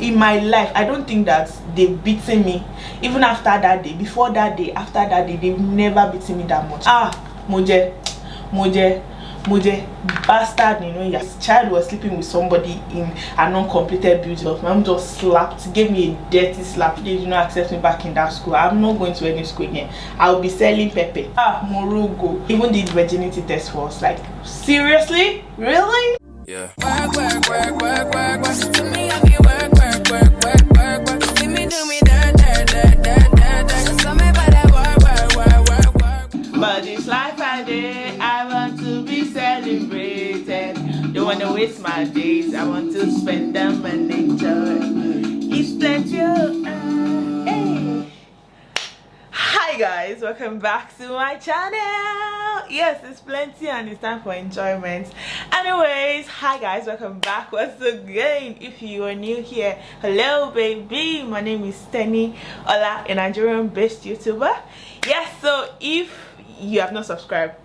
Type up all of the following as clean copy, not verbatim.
in my life, I don't think that they've beaten me. Even after that day, before that day, after that day, they've never beaten me that much. Moje, bastard, you know, your child was sleeping with somebody in an uncompleted building. My mom just slapped, gave me a dirty slap. They did not accept me back in that school. I'm not going to any school again. I'll be selling pepper. Morugo. Even did virginity test for us. Like, seriously? Really? Yeah. But this life I did, I want to be celebrated. Don't want to waste my days, I want to spend them and enjoy. It's plenty. Hey. Hi guys, welcome back to my channel. Yes, it's plenty and it's time for enjoyment. Anyways, hi guys, welcome back once again. If you are new here, hello baby, my name is Tenny Ola, a Nigerian based YouTuber. Yes, so if you have not subscribed,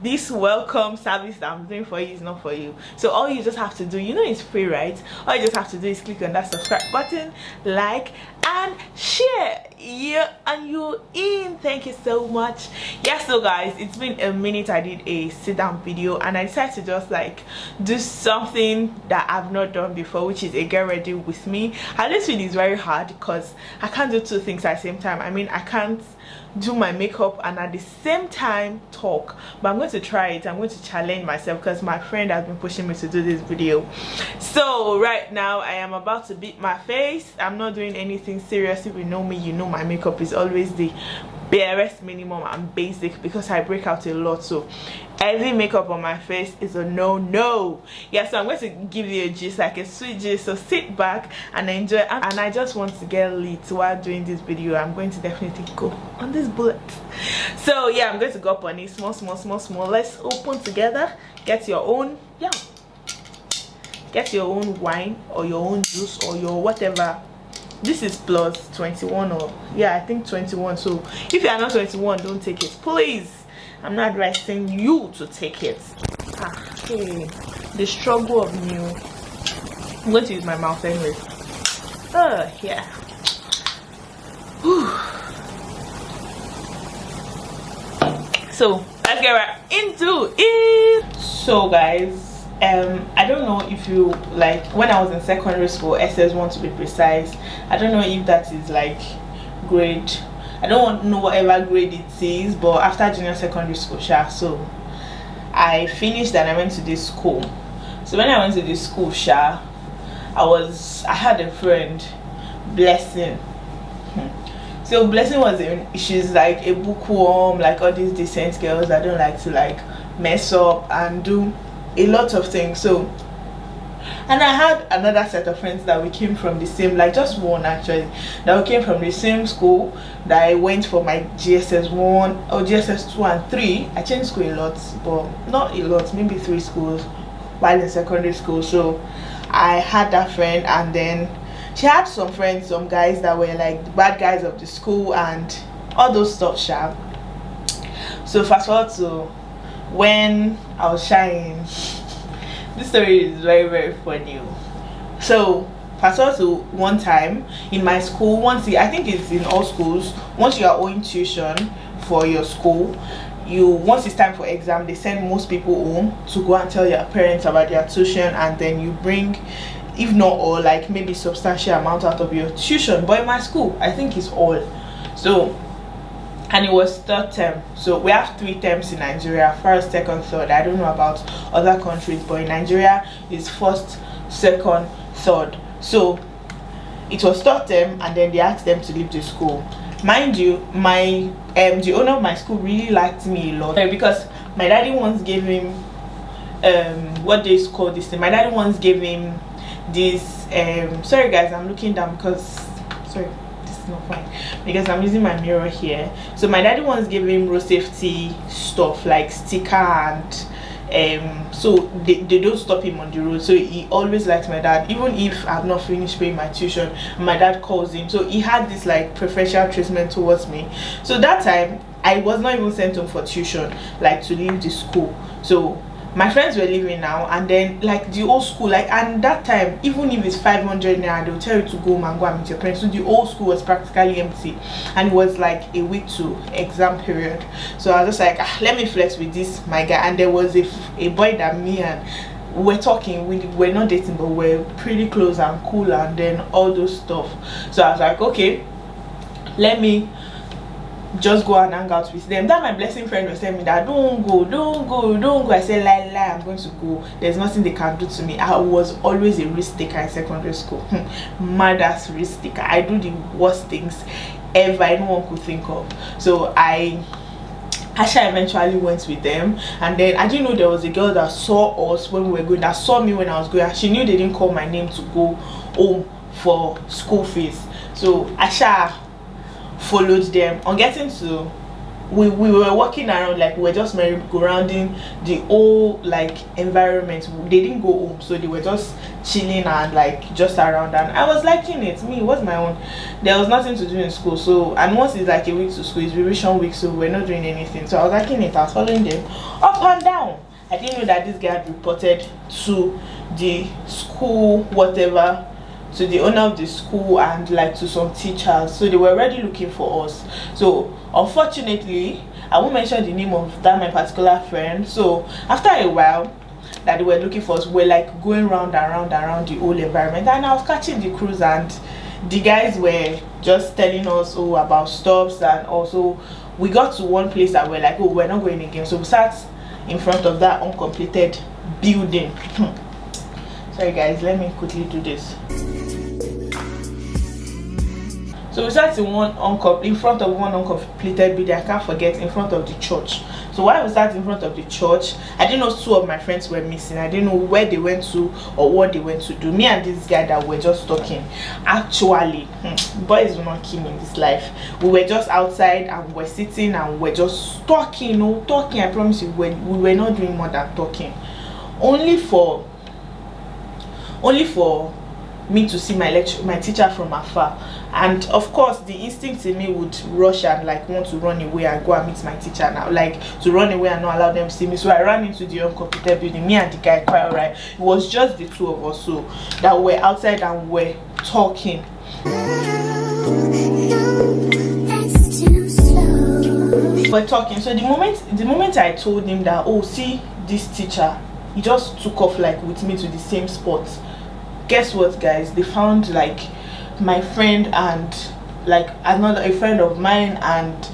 this welcome service that I'm doing for you is not for you. So all you just have to do, you know it's free, right? All you just have to do is click on that subscribe button, like and share. Yeah, and you in. Thank you so much. Yes, so guys, it's been a minute. I did a sit down video and I decided to just like do something that I've not done before, which is a get ready with me. And this video is very hard because I can't do two things at the same time. I mean, I can't do my makeup and at the same time talk, but I'm going to try it. I'm going to challenge myself because my friend has been pushing me to do this video. So right now I am about to beat my face. I'm not doing anything serious. If you know me, you know my makeup is always the barest minimum and basic because I break out a lot. So heavy makeup on my face is a no. Yeah, so I'm going to give you a gist, like a sweet gist. So sit back and enjoy. And I just want to get lit while doing this video. I'm going to definitely go on this bullet. So yeah, I'm going to go up on it small. Let's open together. Get your own, yeah, get your own wine or your own juice or your whatever. This is plus 21, or yeah, I think 21. So if you are not 21, don't take it, please. I'm not advising you to take it. Okay, the struggle of new. I'm going to use my mouth anyway. Yeah. Whew. So let's get right into it. So guys, I don't know if you, like, when I was in secondary school, SS1 to be precise, I don't know if that is like grade, I don't know whatever grade it is, but after junior secondary school, so I finished and I went to this school. So when I went to this school, I had a friend, Blessing. So Blessing was she's like a bookworm, like all these decent girls that don't like to like mess up and do a lot of things. So, and I had another set of friends that we came from the same, like just one actually, that we came from the same school, that I went for my GSS 1 or GSS 2 and 3. I changed school a lot, but not a lot, maybe 3 schools while in secondary school. So I had that friend, and then she had some friends, some guys that were like the bad guys of the school and all those stuff. So fast forward to when I was shying. This story is very funny. So fast forward to one time in my school. I think it's in all schools, once you are owing tuition for your school, once it's time for exam, they send most people home to go and tell your parents about their tuition, and then you bring, if not all, like maybe substantial amount out of your tuition. But in my school, I think it's all. So, and it was third term. So we have 3 terms in Nigeria: first, second, third. I don't know about other countries, but in Nigeria it's first, second, third. So it was third term, and then they asked them to leave the school. Mind you, my the owner of my school really liked me a lot, because my daddy once gave him what they call this thing. My daddy once gave him this sorry guys, I'm looking down because sorry, not fine because I'm using my mirror here. So my daddy once gave him road safety stuff like sticker, and so they don't stop him on the road. So he always likes my dad, even if I've not finished paying my tuition. My dad calls him, so he had this like preferential treatment towards me. So that time I was not even sent home for tuition, like to leave the school. So my friends were leaving now, and then like the old school, like, and that time even if it's 500 naira, they'll tell you to go home and go and meet your parents. So the old school was practically empty, and it was like a week to exam period. So I was just like, let me flex with this my guy. And there was a boy that me and we're talking, we're not dating, but we're pretty close and cool, and then all those stuff. So I was like, okay, let me just go and hang out with them. That my blessing friend was telling me that don't go. I said, lie, I'm going to go. There's nothing they can do to me. I was always a risk taker in secondary school. Mad ass risk taker. I do the worst things ever anyone could think of. So Asha eventually went with them, and then I didn't know there was a girl that saw us when we were going, that saw me when I was going, and she knew they didn't call my name to go home for school fees. So Asha followed them. On getting to, we were walking around, like we were just merry-go-rounding the whole like environment. They didn't go home, so they were just chilling and like just around, and I was liking it. Me, it was my own. There was nothing to do in school, so, and once it's like a week to school, it's revision week, so we're not doing anything. So I was liking it. I was following them up and down. I didn't know that this guy had reported to the school, whatever, to the owner of the school, and like to some teachers. So they were already looking for us. So unfortunately, I won't mention the name of that my particular friend. So after a while that they were looking for us, we're like going round and round and around the whole environment, and I was catching the cruise, and the guys were just telling us about stuffs. And also we got to one place that we're like, oh, we're not going again. So we sat in front of that uncompleted building. Sorry guys, let me quickly do this. So we sat in front of one uncompleted building. I can't forget, in front of the church. So while we sat in front of the church, I didn't know two of my friends were missing. I didn't know where they went to or what they went to do. Me and this guy that were just talking. Actually, boys will not kill me in this life. We were just outside and we're sitting and we're just talking, talking. I promise you, we were not doing more than talking. Only for me to see my teacher from afar. And of course the instinct in me would rush and like want to run away and go and meet my teacher now, like to run away and not allow them to see me. So I ran into the uncompleted building, me and the guy, quite alright. It was just the two of us, so that were outside and were talking. We're talking. So the moment I told him that, oh, see this teacher, he just took off like with me to the same spot. Guess what, guys? They found like my friend and like a friend of mine and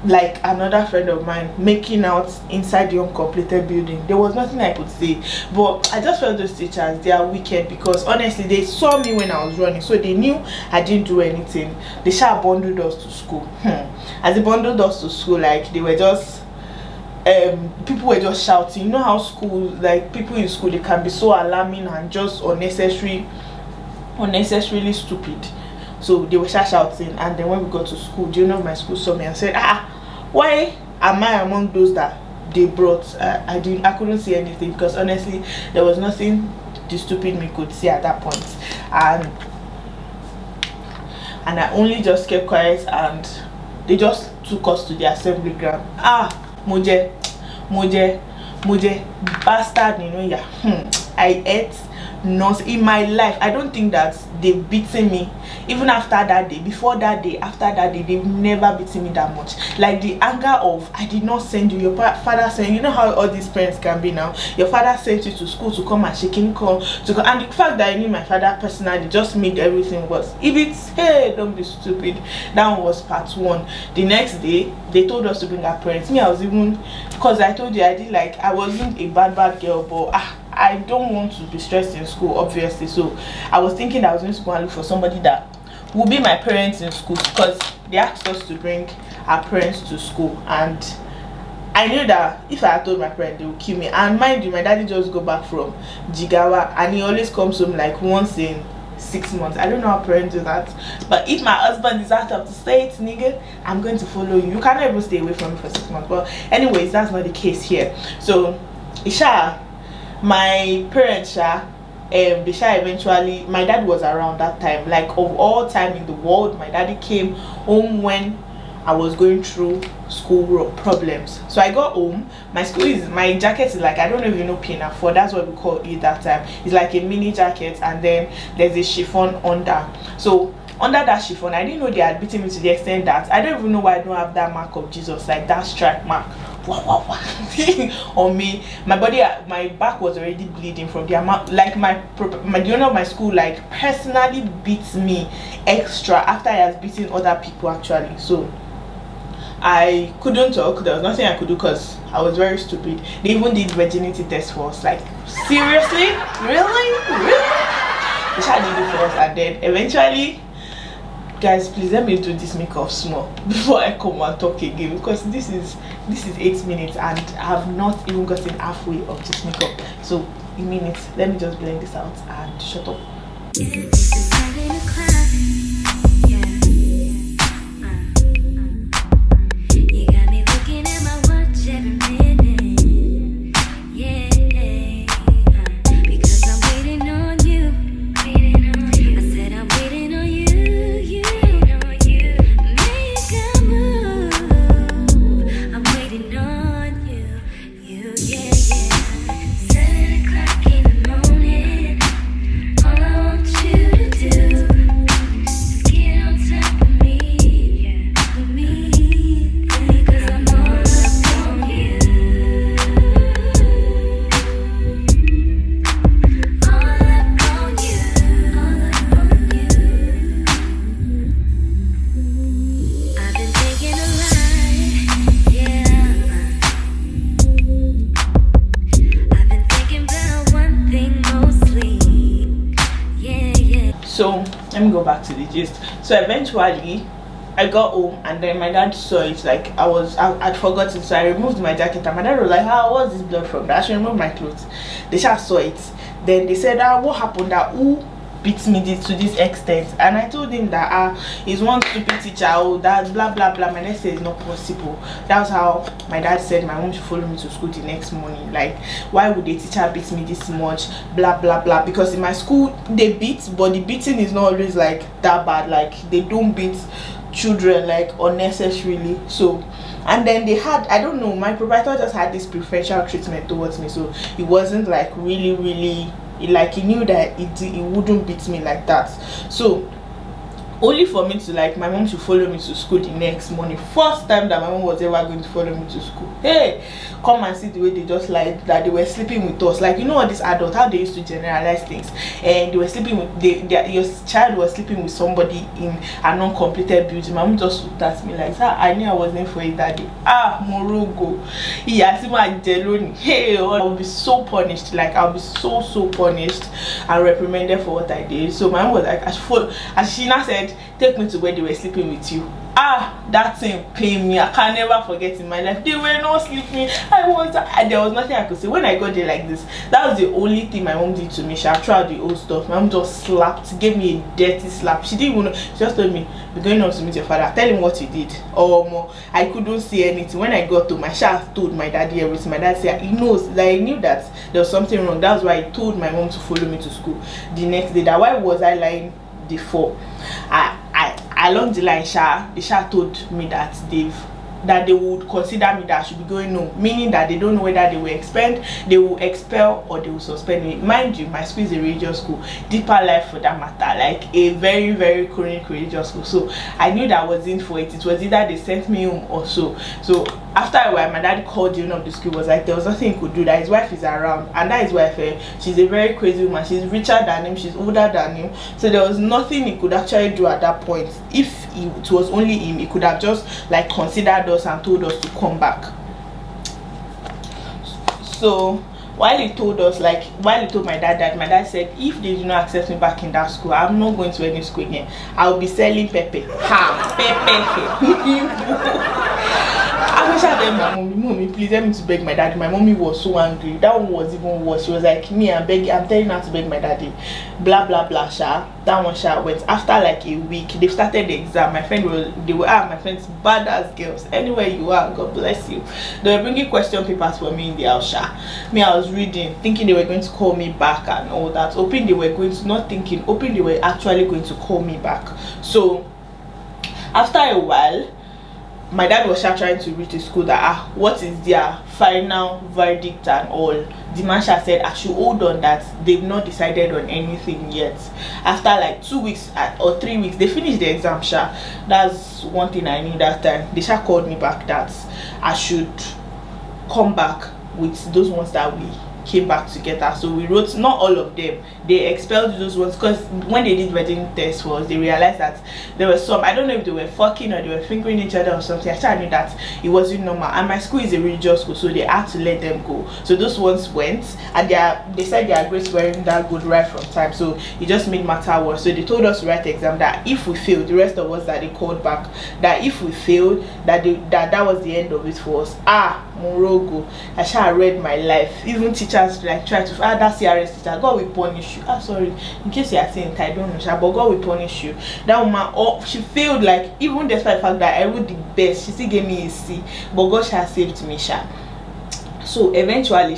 like another friend of mine making out inside the uncompleted building. There was nothing I could say, but I just felt those teachers, they are wicked, because honestly they saw me when I was running, so they knew I didn't do anything. They sha bundled us to school. As they bundled us to school, like they were just people were just shouting. You know how school, like people in school, they can be so alarming and just unnecessarily stupid. So they were shouting, and then when we got to school, the owner of my school saw me and said, why am I among those that they brought? I couldn't see anything, because honestly there was nothing the stupid me could see at that point. And I only just kept quiet, and they just took us to the assembly ground. Moje bastard, I ate nonsense in my life. I don't think that they've beaten me even after that day, before that day, after that day. They've never beaten me that much. Like the anger of, I did not send you, your father sent you. Know how all these parents can be now. Your father sent you to school to come and shaking call to come, and the fact that I knew my father personally just made everything worse. If it's, hey, don't be stupid. That one was part one. The next day they told us to bring our parents. Me, I was even, because I told you I wasn't a bad girl, but I don't want to be stressed in school, obviously. So I was thinking that I was going to go and look for somebody that will be my parents in school, because they asked us to bring our parents to school, and I knew that if I had told my parents, they would kill me. And mind you, my daddy just got back from Jigawa, and he always comes home like once in 6 months. I don't know how parents do that, but if my husband is out of the state, nigga, I'm going to follow you. You cannot even stay away from me for 6 months. But anyways, that's not the case here. So Isha, my parents, eventually, my dad was around that time. Like of all time in the world, my daddy came home when I was going through school problems. So I got home. My jacket is like, I don't know if you know pinafore, that's what we call it that time. It's like a mini jacket, and then there's a chiffon under. So under that chiffon, I didn't know they had beaten me to the extent that I don't even know why I don't have that mark of Jesus, like that stripe mark on me. My body, my back was already bleeding from the amount, like the owner of my school like personally beats me extra after I has beaten other people actually. So I couldn't talk. There was nothing I could do because I was very stupid. They even did virginity test for us. Like, seriously? Really? They tried to do it for us, and then eventually, guys, please let me do this makeup small before I come and talk again, because this is 8 minutes and I have not even gotten halfway of this makeup. So in minutes, let me just blend this out and shut up. So let me go back to the gist. So eventually I got home, and then my dad saw it. Like I'd forgotten, so I removed my jacket, and my dad was like, "How was this blood from?" That I should remove my clothes. They just saw it. Then they said, what happened? That who beat me to this extent? And I told him that he's one stupid teacher, that blah blah blah. My dad said it's not possible. That's how my dad said my mom should follow me to school the next morning. Like, why would a teacher beat me this much? Blah blah blah. Because in my school they beat, but the beating is not always like that bad. Like, they don't beat children like unnecessarily. So, and then they had, I don't know, my proprietor just had this preferential treatment towards me. So it wasn't like really like, he knew that it wouldn't beat me like that. So only for me to, like, my mom to follow me to school the next morning. First time that my mom was ever going to follow me to school. Hey, come and see the way they just like that they were sleeping with us. Like, you know what, this adult, how they used to generalize things, and they were sleeping with your child was sleeping with somebody in a non-completed building. My mom just looked at me like, I knew I wasn't for it that day. Morogo, hey, I'll be so punished. Like, I'll be so punished and reprimanded for what I did. So my mom was like, as she now said, take me to where they were sleeping with you. That thing pained me. I can never forget in my life. They were not sleeping. There was nothing I could say. When I got there like this, that was the only thing my mom did to me. She had tried the old stuff. My mom just slapped, gave me a dirty slap. She didn't even know. She just told me, "We're going up to meet your father. Tell him what you did." I couldn't say anything. When I got to my child, told my daddy everything. My dad said he knows that I knew that there was something wrong. That's why I told my mom to follow me to school the next day. That why was I lying before? Along the line, they told me that they would consider me that I should be going home, meaning that they don't know whether they will expel or they will suspend me. Mind you, my school is a religious school, deeper life for that matter, like a very chronic religious school. So I knew that I was in for it. It was either they sent me home or so. After a while, my dad called the owner of the school, was like, there was nothing he could do, that his wife is around, and that his wife, she's a very crazy woman. She's richer than him, she's older than him, so there was nothing he could actually do at that point. If it was only him, he could have just like considered us and told us to come back. So while he told my dad that, my dad said, if they do not accept me back in that school, I'm not going to any school again. I'll be selling pepper. I wish I told my mommy, please let me to beg my daddy. My mommy was so angry. That one was even worse. She was like, I'm telling her to beg my daddy. Blah blah blah. That one went. After like a week, they started the exam. My friends bad as girls. Anywhere you are, God bless you. They were bringing question papers for me in the house. Me, I was reading, thinking they were going to call me back and all that. Hoping they were actually going to call me back. So after a while, my dad was trying to reach the school that what is their final verdict and all. The man said I should hold on, that they've not decided on anything yet. After like 2 weeks or 3 weeks, they finished the exam. That's one thing I knew that time. They called me back that I should come back with those ones that we came back together. So we wrote, not all of them, they expelled those ones, because when they did wedding test was, they realized that there were some, I don't know if they were fucking or they were fingering each other or something. I knew that it wasn't normal, and my school is a religious school, so they had to let them go. So those ones went, and they said their grades weren't that good right from time, so it just made matter worse. So they told us to write the exam, that if we failed, the rest of us that they called back, that if we failed, that was the end of it for us. Morogo, I shall read my life. Even teachers like try to that CRS teacher, God will punish you. Sorry, in case you are saying I don't know, but God will punish you. That woman, she failed, like, even despite the fact that I wrote the best, she still gave me a C, but God shall saved me. So eventually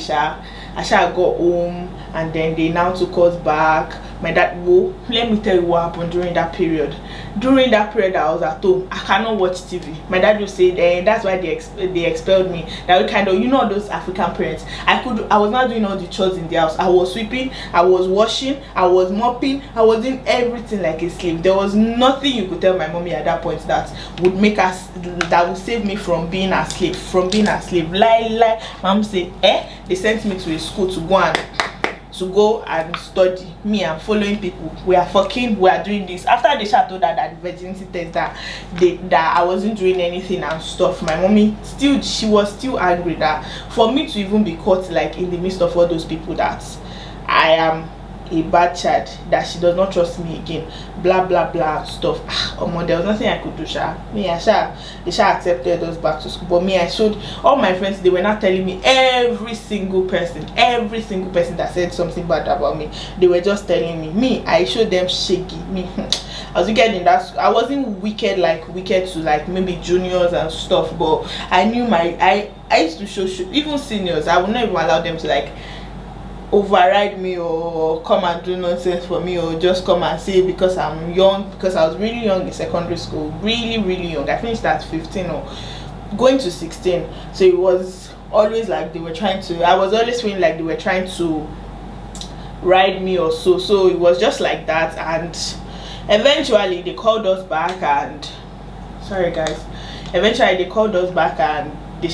I shall go home, and then they now took us back. My dad, let me tell you what happened during that period. During that period I was at home, I cannot watch TV. My dad would say that's why they expelled me. That would kind of, you know, those African parents. I was not doing all the chores in the house. I was sweeping, I was washing, I was mopping, I was doing everything like a slave. There was nothing you could tell my mommy at that point that would make us, that would save me from being a slave. Lie. Mom said, they sent me to a school to go and study. Me, I'm following people. We are fucking, we are doing this. After they told that the virginity test, that I wasn't doing anything and stuff, my mommy she was still angry that for me to even be caught like in the midst of all those people, that I am a bad child, that she does not trust me again, blah blah blah stuff. There was nothing I could do. They accepted us back to school, but me, I showed all my friends. They were not telling me, every single person that said something bad about me, they were just telling me. I showed them shaky. Me, I was wicked in that. I wasn't wicked to like maybe juniors and stuff, but I knew I used to show even seniors. I would not even allow them to like override me or come and do nonsense for me, or just come and say because I'm young, because I was really young in secondary school, really young. I finished at 15 or going to 16, so it was always like they were trying to, I was always feeling like they were trying to ride me or so it was just like that. And eventually they called us back, and they called us back and they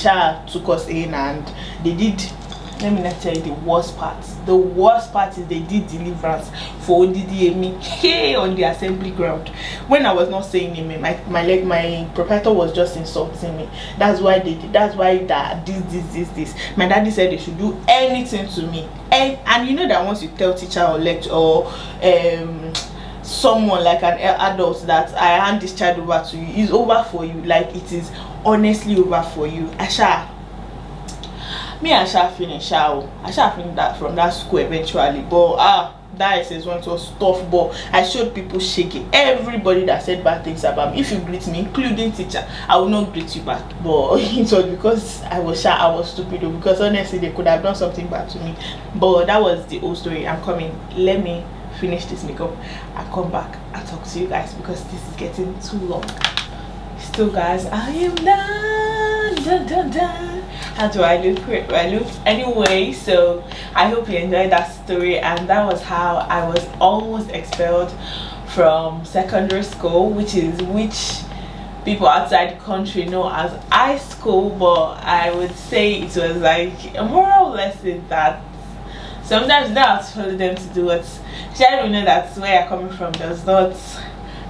took us in, and they did, let me not tell you the worst part. The worst part is they did deliverance for ODDME on the assembly ground. When I was not saying him, my proprietor was just insulting me. That's why they did. That's why that this. My daddy said they should do anything to me. And you know that once you tell teacher or lecturer or someone like an adult that I hand this child over to you, it's over for you. Like, it is honestly over for you. I shall finish that from that school eventually, but that SS1 was tough. But I showed people shaky. Everybody that said bad things about me, if you greet me, including teacher, I will not greet you back. But it was because I was shy, I was stupid, because honestly they could have done something bad to me. But that was the whole story. I'm coming, let me finish this makeup, I come back, I talk to you guys, because this is getting too long. Still guys, I am done. How do I look? Anyway, so I hope you enjoyed that story, and that was how I was almost expelled from secondary school, which people outside the country know as high school, but I would say it was like a moral lesson that sometimes you don't have to follow them to do it. I know that's where you're coming from does not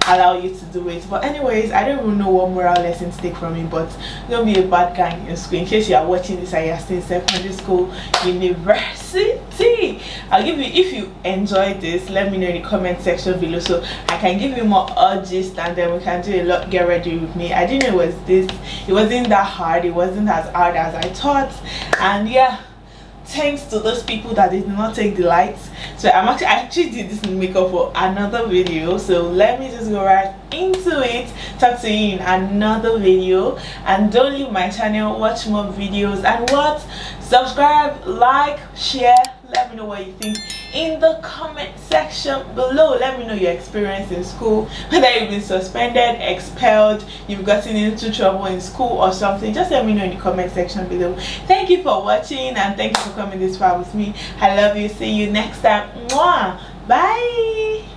allow you to do it. But anyways, I don't even know what moral lesson to take from it, but don't be a bad guy in school. In case you are watching this and you're still in secondary school, university, I'll give you, if you enjoyed this, let me know in the comment section below so I can give you more urges, and then we can do a lot. Get ready with me. I didn't know it wasn't that hard. It wasn't as hard as I thought. And yeah, thanks to those people that did not take the lights. So I actually did this makeup for another video, so let me just go right into it. Talk to you in another video, and don't leave my channel, watch more videos, and subscribe, like, share, let me me know what you think in the comment section below. Let me know your experience in school, whether you've been suspended, expelled, you've gotten into trouble in school or something. Just let me know in the comment section below. Thank you for watching, and thank you for coming this far with me. I love you. See you next time. Mwah. Bye.